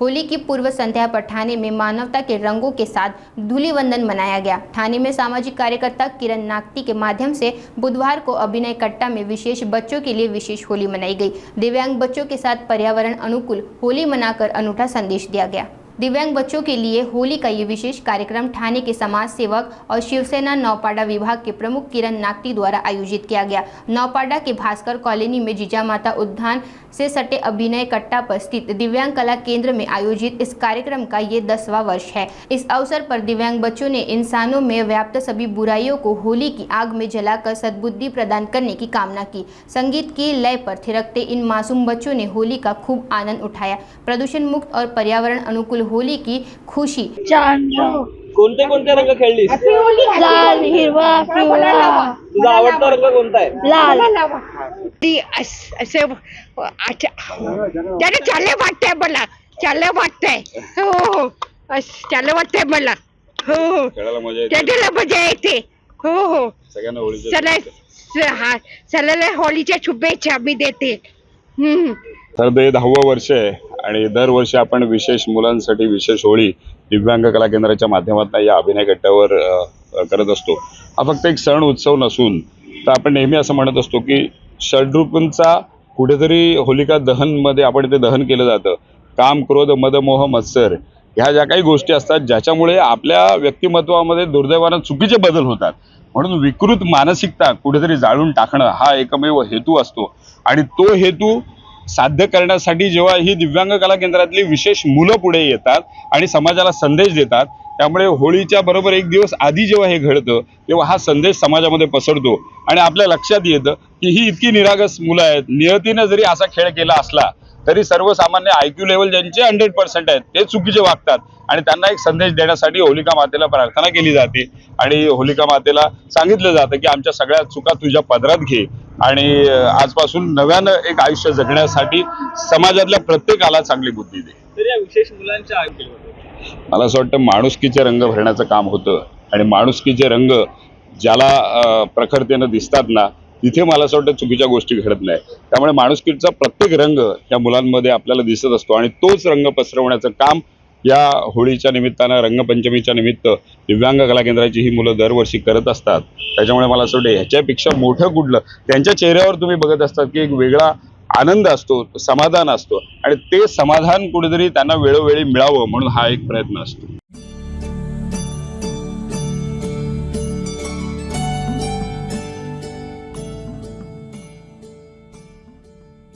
Holy की पूर्व संध्या पर ठाणे में मानवता के रंगों के साथ धूलिवंदन मनाया गया। ठाणे में सामाजिक कार्यकर्ता किरण नागती के माध्यम से बुधवार को अभिनय कट्टा में विशेष बच्चों के लिए विशेष होली मनाई गई। दिव्यांग बच्चों के साथ पर्यावरण अनुकूल होली मनाकर अनूठा संदेश दिया गया। दिव्यांग बच्चों के लिए होली का ये विशेष कार्यक्रम ठाणे के समाज सेवक और शिवसेना नौपाड़ा विभाग के प्रमुख किरण नागती द्वारा आयोजित किया गया। नौपाड़ा के भास्कर कॉलोनी में जिजामाता उद्यान से सटे अभिनय कट्टा पर स्थित दिव्यांग कला केंद्र में आयोजित इस कार्यक्रम का ये 10वां वर्ष है। इस अवसर पर दिव्यांग बच्चों ने इंसानों में व्याप्त सभी बुराइयों को होली की आग में जलाकर सद्बुद्धि प्रदान करने की कामना की। संगीत की लय पर थिरकते इन मासूम बच्चों ने होली का खूब आनंद उठाया। प्रदूषण मुक्त और पर्यावरण अनुकूल होली की खुशी। कोणते कोणते रंग खेळलीस? लाल, हिरवा, पिवळा। तुझा आवडता रंग कोणता आहे? लाल। ती असे त्याने चाले वाटतंय मला, चाले वाटतंय। हो चाले वाटतंय मला। हो त्याला मजा येते। हो सगळ्यांना होळीच्या चला होळीच्या शुभेच्छा मी देते। तर ते 10वं वर्ष आहे आणि दरवर्षी आपण विशेष मुलांसाठी विशेष होळी दिव्यांग कला केंद्राच्या माध्यमातून या अभिनय गट्ट्यावर करत असतो। हा फक्त एक सण उत्सव नसून तर आपण नेहमी असं म्हणत असतो की षड्रूपांचा कुठेतरी होलिका दहन मध्ये आपण ते दहन केलं जातं। काम, क्रोध, मद, मोह, मत्सर ह्या ज्या काही गोष्टी असतात ज्याच्यामुळे आपल्या व्यक्तिमत्वामध्ये दुर्दैवाने चुकीचे बदल होतात, म्हणून विकृत मानसिकता कुठेतरी जाळून टाकणं हा एकमेव हेतू असतो। आणि तो हेतू साध्य करण्यासाठी जेव्हा ही दिव्यांग कला केंद्रातली विशेष मुलं पुढे येतात आणि समाजाला संदेश देतात, त्यामुळे होळीच्या बरोबर एक दिवस आधी जेव्हा हे घडतं तेव्हा हा संदेश समाजामध्ये पसरतो आणि आपल्या लक्षात येतं की ही इतकी निरागस मुलं आहेत। नियतीने जरी असा खेळ केला असला तरी सर्वसामान्य IQ लेवल ज्यांचे 100% आहेत ते चुकीचे वागतात आणि त्यांना एक संदेश देण्यासाठी होलिका मातेला प्रार्थना केली जाते आणि होलिका मातेला सांगितलं जातं की आमच्या सगळ्या चुका तुझ्या पदरात घे आणि आजपासून नव्यानं एक आयुष्य जगण्यासाठी समाजातल्या प्रत्येकाला चांगली बुद्धी दे। तर या विशेष मुलांच्या मला असं वाटतं माणुसकीचे रंग भरण्याचं काम होतं आणि माणुसकीचे रंग ज्याला प्रखरतेनं दिसतात ना तिथे मला असं वाटतं चुकीच्या गोष्टी घडत नाही। त्यामुळे माणुसकीचा प्रत्येक रंग या मुलांमध्ये आपल्याला दिसत असतो आणि तोच रंग पसरवण्याचं काम या होळीच्या निमित्तानं, रंगपंचमीच्या निमित्त दिव्यांग कला केंद्राची ही मुलं दरवर्षी करत असतात। त्याच्यामुळे मला असं वाटतं ह्याच्यापेक्षा मोठं कुठलं, त्यांच्या चेहऱ्यावर तुम्ही बघत असतात की एक वेगळा आनंद असतो, समाधान असतो आणि ते समाधान कुठेतरी त्यांना वेळोवेळी मिळावं म्हणून हा एक प्रयत्न असतो।